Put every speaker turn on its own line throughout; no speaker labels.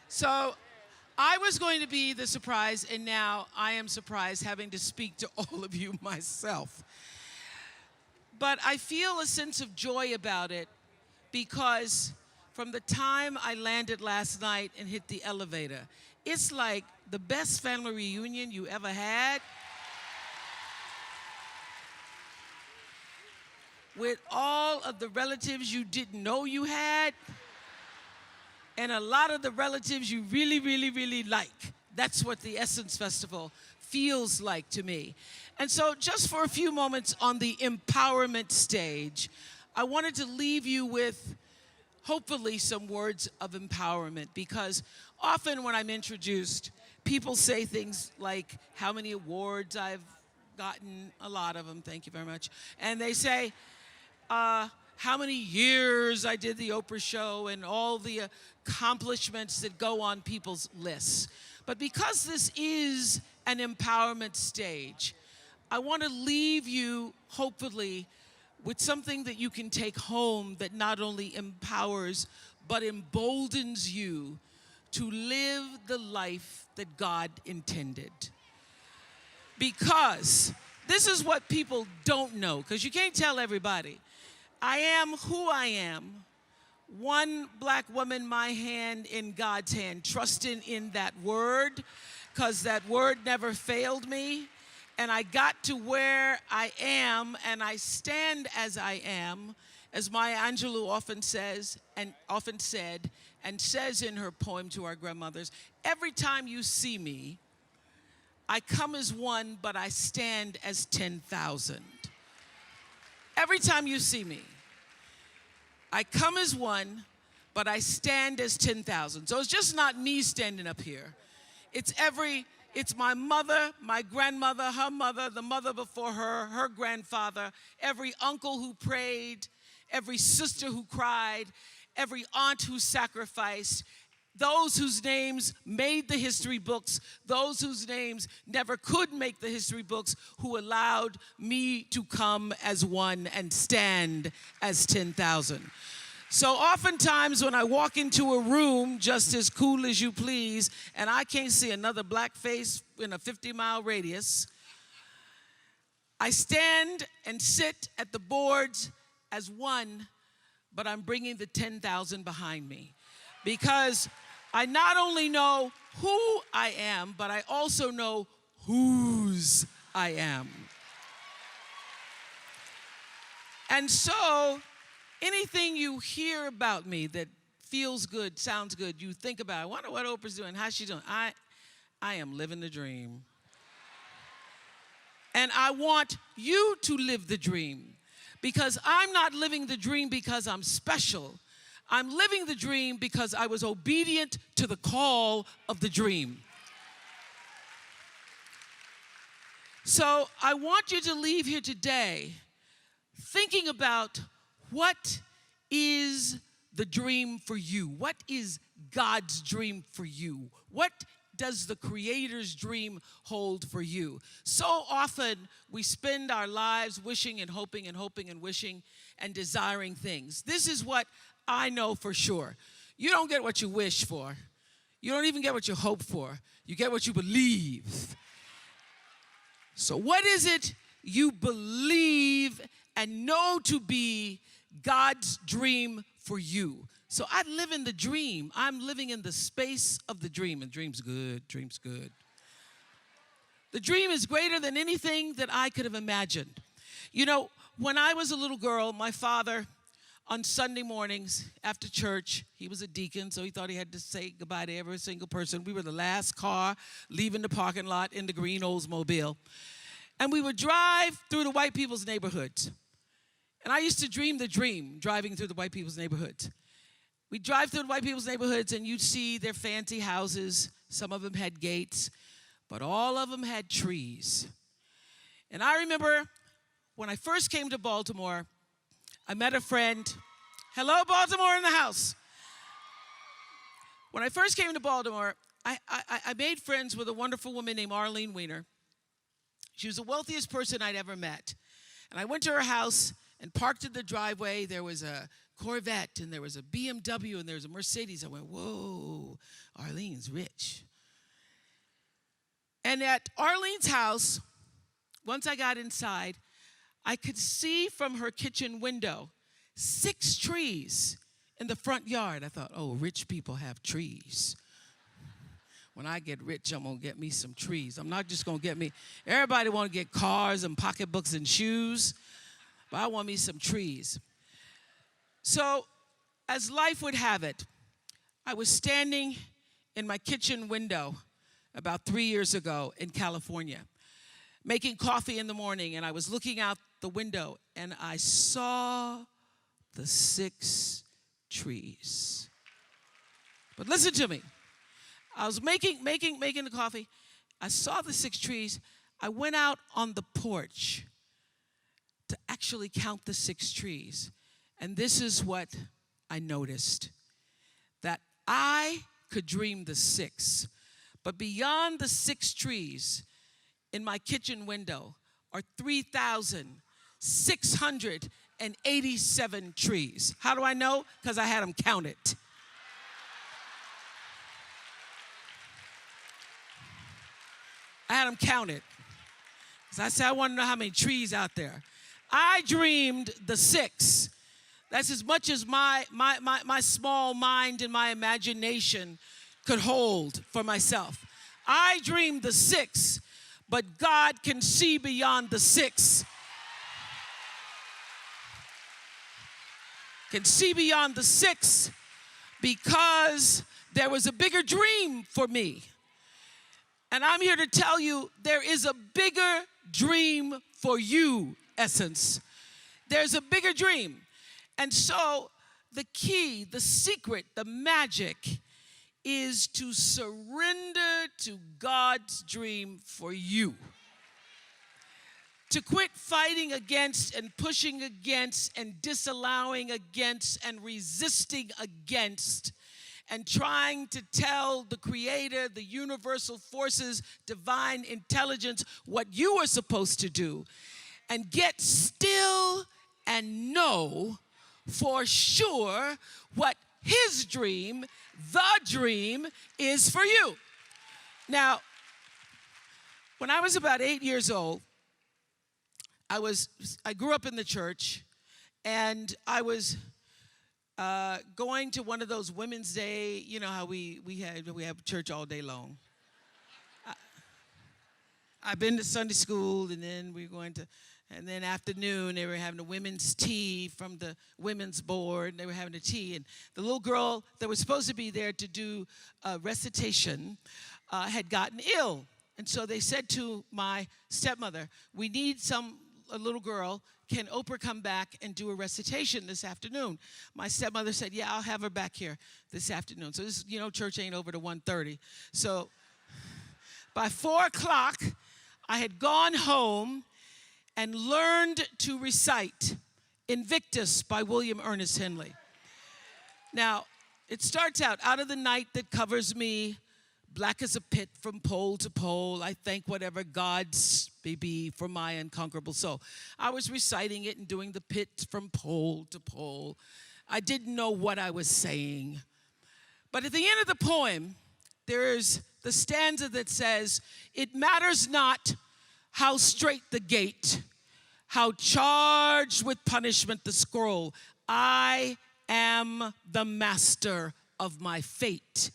So I was going to be the surprise, and now I am surprised having to speak to all of you myself. But I feel a sense of joy about it because from the time I landed last night and hit the elevator, it's like the best family reunion you ever had, with all of the relatives you didn't know you had, and a lot of the relatives you really, really, really like. That's what the Essence Festival feels like to me. And so just for a few moments on the empowerment stage, I wanted to leave you with hopefully some words of empowerment, because often when I'm introduced, people say things like how many awards I've gotten, a lot of them, thank you very much, and they say, how many years I did the Oprah show and all the accomplishments that go on people's lists. But because this is an empowerment stage, I want to leave you, hopefully, with something that you can take home that not only empowers, but emboldens you to live the life that God intended. Because this is what people don't know, because you can't tell everybody. I am who I am, one black woman, my hand in God's hand, trusting in that word, because that word never failed me. And I got to where I am, and I stand as I am, as Maya Angelou often says, and often said, and says in her poem to our grandmothers, every time you see me, I come as one, but I stand as 10,000. Every time you see me, I come as one, but I stand as 10,000. So it's just not me standing up here. It's my mother, my grandmother, her mother, the mother before her, her grandfather, every uncle who prayed, every sister who cried, every aunt who sacrificed, those whose names made the history books, those whose names never could make the history books, who allowed me to come as one and stand as 10,000. So oftentimes when I walk into a room just as cool as you please, and I can't see another black face in a 50-mile radius, I stand and sit at the boards as one, but I'm bringing the 10,000 behind me. Because I not only know who I am, but I also know whose I am. And so anything you hear about me that feels good, sounds good, you think about, I wonder what Oprah's doing, how's she doing? I am living the dream. And I want you to live the dream, because I'm not living the dream because I'm special. I'm living the dream because I was obedient to the call of the dream. So I want you to leave here today thinking about what is the dream for you? What is God's dream for you? What does the Creator's dream hold for you? So often we spend our lives wishing and hoping and hoping and wishing and desiring things. This is what I know for sure. You don't get what you wish for. You don't even get what you hope for. You get what you believe. So what is it you believe and know to be God's dream for you? So I live in the dream. I'm living in the space of the dream. And dream's good, dream's good. The dream is greater than anything that I could have imagined. You know, when I was a little girl, my father, on Sunday mornings after church, he was a deacon, so he thought he had to say goodbye to every single person. We were the last car leaving the parking lot in the green Oldsmobile. And we would drive through the white people's neighborhoods. And I used to dream the dream, driving through the white people's neighborhoods. We'd drive through the white people's neighborhoods, and you'd see their fancy houses. Some of them had gates, but all of them had trees. And I remember when I first came to Baltimore, I met a friend. Hello, Baltimore in the house. When I first came to Baltimore, I made friends with a wonderful woman named Arlene Weiner. She was the wealthiest person I'd ever met. And I went to her house, And parked in the driveway, there was a Corvette, and there was a BMW, and there was a Mercedes. I went, whoa, Arlene's rich. And at Arlene's house, once I got inside, I could see from her kitchen window 6 trees in the front yard. I thought, oh, rich people have trees. When I get rich, I'm going to get me some trees. I'm not just going to get me, everybody want to get cars and pocketbooks and shoes, but I want me some trees. So, as life would have it, I was standing in my kitchen window about 3 years ago in California, making coffee in the morning, and I was looking out the window, and I saw the 6 trees. But listen to me. I was making the coffee. I saw the 6 trees. I went out on the porch to actually count the 6 trees. And this is what I noticed. That I could dream the 6. But beyond the 6 trees in my kitchen window are 3,687 trees. How do I know? Because I had them counted. I had them counted. Because I said, I want to know how many trees out there. I dreamed the 6. That's as much as my small mind and my imagination could hold for myself. I dreamed the 6, but God can see beyond the 6. Can see beyond the 6 because there was a bigger dream for me. And I'm here to tell you there is a bigger dream for you, Essence. There's a bigger dream. And so the key, the secret, the magic is to surrender to God's dream for you. To quit fighting against and pushing against and disallowing against and resisting against and trying to tell the Creator, the universal forces, divine intelligence, what you are supposed to do, and get still and know for sure what His dream, the dream, is for you. Now, when I was about 8 years old, I grew up in the church, and I was going to one of those Women's Day, you know how we have church all day long. I've been to Sunday school, and then we were going to, and then afternoon they were having a women's tea from the women's board, and they were having a tea, and the little girl that was supposed to be there to do a recitation had gotten ill, and so they said to my stepmother, we need a little girl. Can Oprah come back and do a recitation this afternoon? My stepmother said, yeah, I'll have her back here this afternoon. So this, church ain't over to 1:30. So by 4 o'clock, I had gone home and learned to recite Invictus by William Ernest Henley. Now, it starts out of the night that covers me, black as a pit from pole to pole, I thank whatever gods may be for my unconquerable soul. I was reciting it and doing the pit from pole to pole. I didn't know what I was saying. But at the end of the poem, there's the stanza that says, it matters not how straight the gate, how charged with punishment the scroll. I am the master of my fate.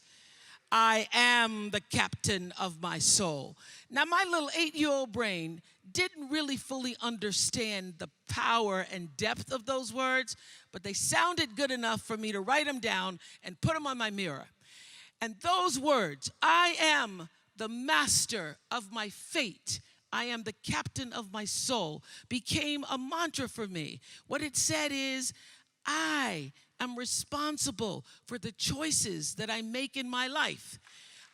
I am the captain of my soul. Now, my little 8-year-old brain didn't really fully understand the power and depth of those words, but they sounded good enough for me to write them down and put them on my mirror. And those words, I am the master of my fate, I am the captain of my soul, became a mantra for me. What it said is, I am responsible for the choices that I make in my life.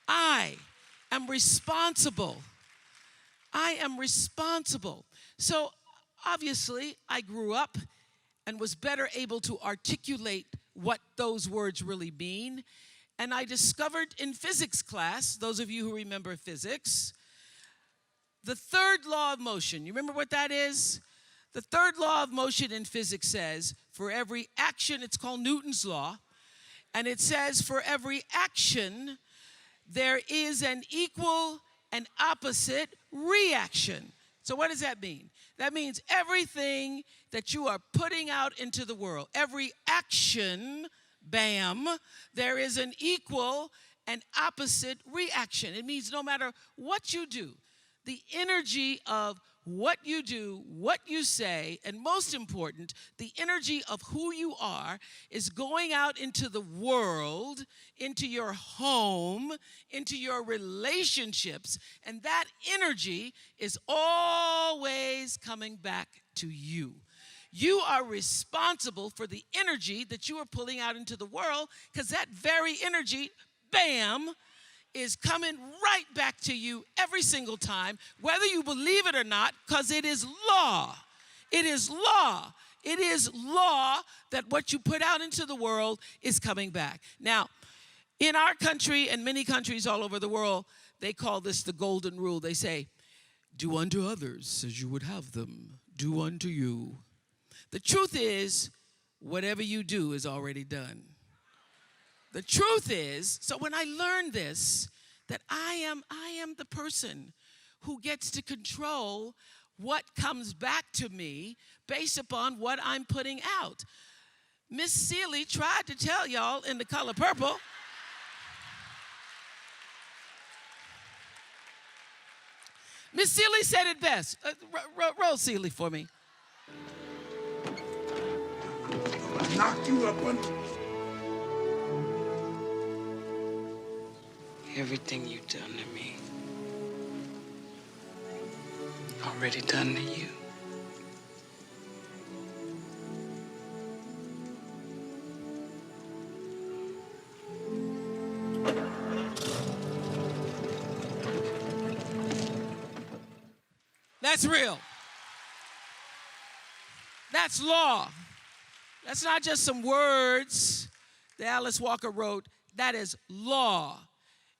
I am responsible. I am responsible. So obviously, I grew up and was better able to articulate what those words really mean. And I discovered in physics class, those of you who remember physics, the third law of motion. You remember what that is? The third law of motion in physics says, for every action, it's called Newton's law, and it says for every action, there is an equal and opposite reaction. So what does that mean? That means everything that you are putting out into the world, every action, bam, there is an equal and opposite reaction. It means no matter what you do, the energy of what you do, what you say, and most important, the energy of who you are is going out into the world, into your home, into your relationships, and that energy is always coming back to you. You are responsible for the energy that you are pulling out into the world, because that very energy, bam, is coming right back to you every single time, whether you believe it or not, because it is law. It is law. It is law that what you put out into the world is coming back. Now, in our country and many countries all over the world, they call this the golden rule. They say, do unto others as you would have them do unto you. The truth is, whatever you do is already done. The truth is, so when I learned this, that I am the person who gets to control what comes back to me based upon what I'm putting out. Miss Seeley tried to tell y'all in The Color Purple. Miss Seeley said it best. Roll Seeley for me.
I knocked you up on. Everything you've done to me, already done to you.
That's real. That's law. That's not just some words that Alice Walker wrote. That is law.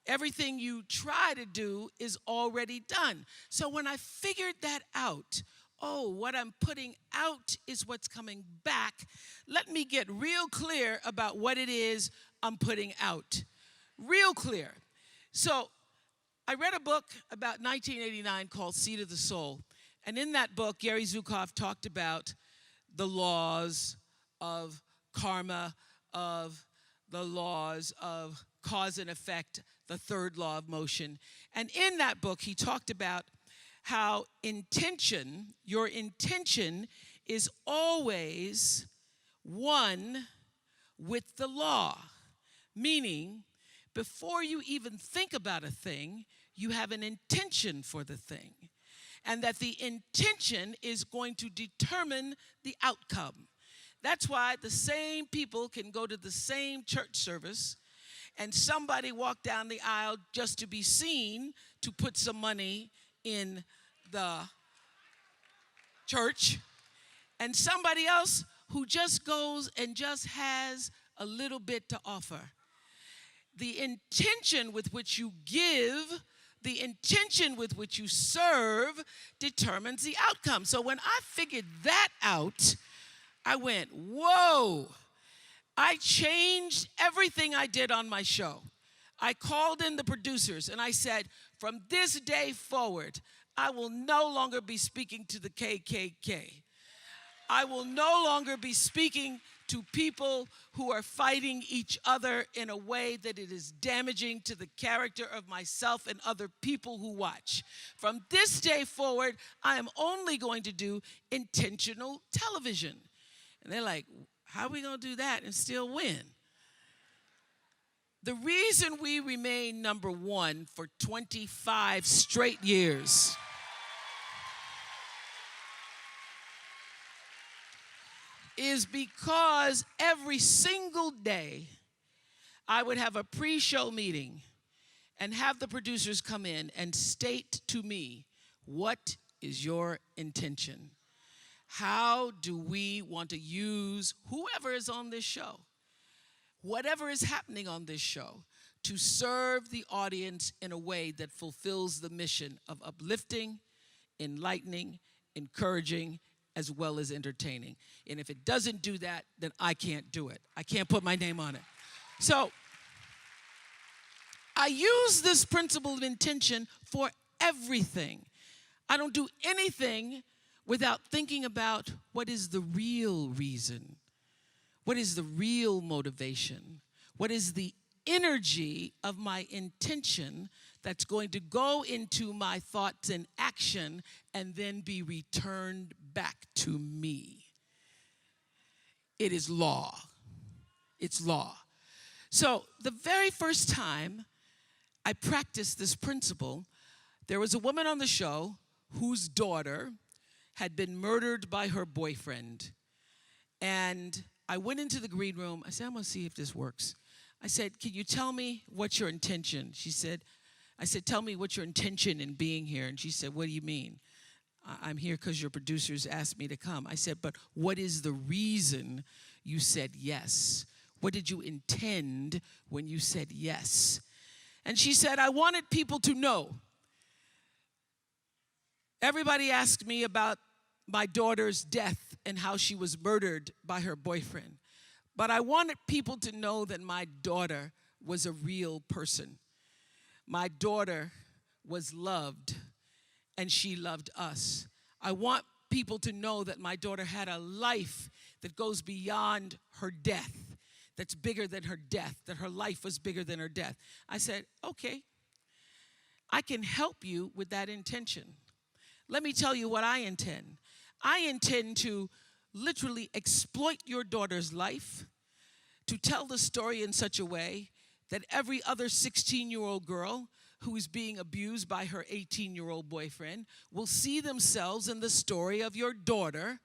Everything you try to do is already done. So when I figured that out, oh, what I'm putting out is what's coming back, let me get real clear about what it is I'm putting out. Real clear. So I read a book about 1989 called Seed of the Soul. And in that book, Gary Zukav talked about the laws of karma, of the laws of cause and effect, the third law of motion. And in that book, he talked about how intention, your intention is always one with the law. Meaning, before you even think about a thing, you have an intention for the thing. And that the intention is going to determine the outcome. That's why the same people can go to the same church service and somebody walk down the aisle just to be seen to put some money in the church, and somebody else who just goes and just has a little bit to offer. The intention with which you give, the intention with which you serve determines the outcome. So when I figured that out, I went, whoa. I changed everything I did on my show. I called in the producers and I said, from this day forward, I will no longer be speaking to the KKK. I will no longer be speaking to people who are fighting each other in a way that it is damaging to the character of myself and other people who watch. From this day forward, I am only going to do intentional television. And they're like, how are we going to do that and still win? The reason we remain number one for 25 straight years is because every single day I would have a pre-show meeting and have the producers come in and state to me, what is your intention? How do we want to use whoever is on this show, whatever is happening on this show, to serve the audience in a way that fulfills the mission of uplifting, enlightening, encouraging, as well as entertaining. And if it doesn't do that, then I can't do it. I can't put my name on it. So I use this principle of intention for everything. I don't do anything without thinking about what is the real reason. What is the real motivation? What is the energy of my intention that's going to go into my thoughts and action and then be returned back to me? It is law. It's law. So the very first time I practiced this principle, there was a woman on the show whose daughter had been murdered by her boyfriend. And I went into the green room. I said, I'm going to see if this works. I said, can you tell me what's your intention? I said, tell me what's your intention in being here. And she said, what do you mean? I'm here because your producers asked me to come. I said, but what is the reason you said yes? What did you intend when you said yes? And she said, I wanted people to know. Everybody asked me about my daughter's death and how she was murdered by her boyfriend. But I wanted people to know that my daughter was a real person. My daughter was loved, and she loved us. I want people to know that my daughter had a life that goes beyond her death, that's bigger than her death, that her life was bigger than her death. I said, okay, I can help you with that intention. Let me tell you what I intend. I intend to literally exploit your daughter's life, to tell the story in such a way that every other 16-year-old girl who is being abused by her 18-year-old boyfriend will see themselves in the story of your daughter.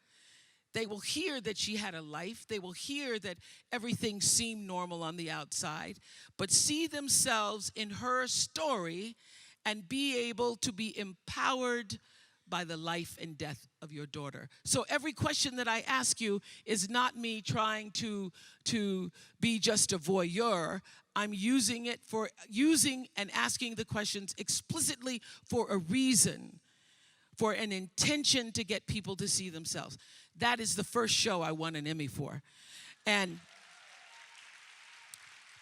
They will hear that she had a life. They will hear that everything seemed normal on the outside, but see themselves in her story and be able to be empowered by the life and death of your daughter. So every question that I ask you is not me trying to be just a voyeur. I'm using and asking the questions explicitly for a reason, for an intention to get people to see themselves. That is the first show I won an Emmy for. And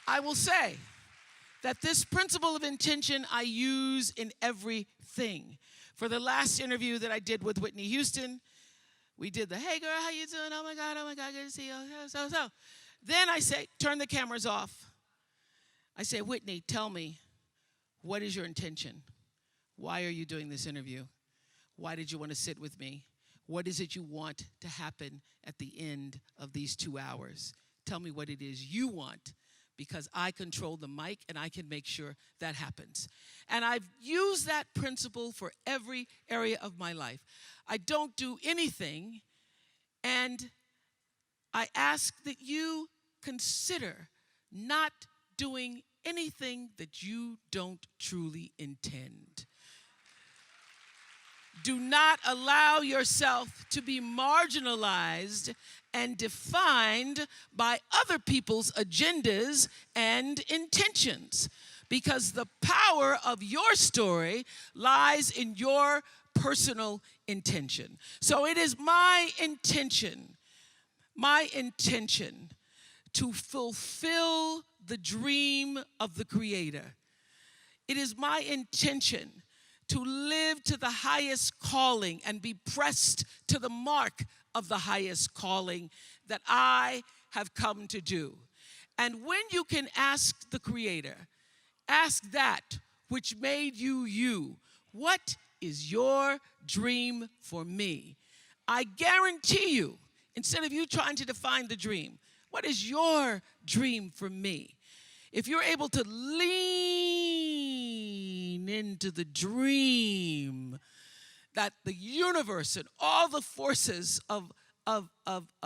I will say that this principle of intention I use in everything. For the last interview that I did with Whitney Houston, we did the, hey girl, how you doing? Oh my God, good to see you. So. Then I say, turn the cameras off. I say, Whitney, tell me, what is your intention? Why are you doing this interview? Why did you want to sit with me? What is it you want to happen at the end of these 2 hours? Tell me what it is you want, because I control the mic and I can make sure that happens. And I've used that principle for every area of my life. I don't do anything, and I ask that you consider not doing anything that you don't truly intend. Do not allow yourself to be marginalized and defined by other people's agendas and intentions, because the power of your story lies in your personal intention. So it is my intention to fulfill the dream of the Creator. It is my intention to live to the highest calling and be pressed to the mark of the highest calling that I have come to do. And when you can ask the Creator, ask that which made you you, what is your dream for me? I guarantee you, instead of you trying to define the dream, what is your dream for me? If you're able to lean into the dream that the universe and all the forces of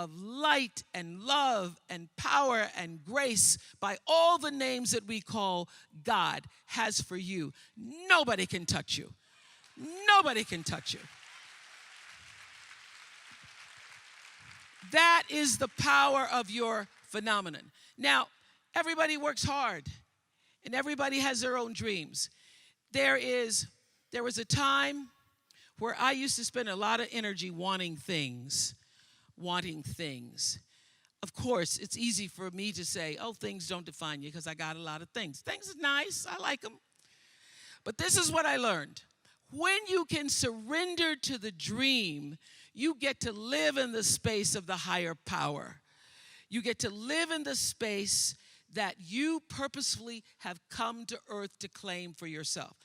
light and love and power and grace by all the names that we call God has for you, nobody can touch you. Nobody can touch you. That is the power of your phenomenon. Now, everybody works hard, and everybody has their own dreams. There was a time where I used to spend a lot of energy wanting things, wanting things. Of course, it's easy for me to say, oh, things don't define you because I got a lot of things. Things are nice. I like them. But this is what I learned. When you can surrender to the dream, you get to live in the space of the higher power. You get to live in the space that you purposefully have come to earth to claim for yourself.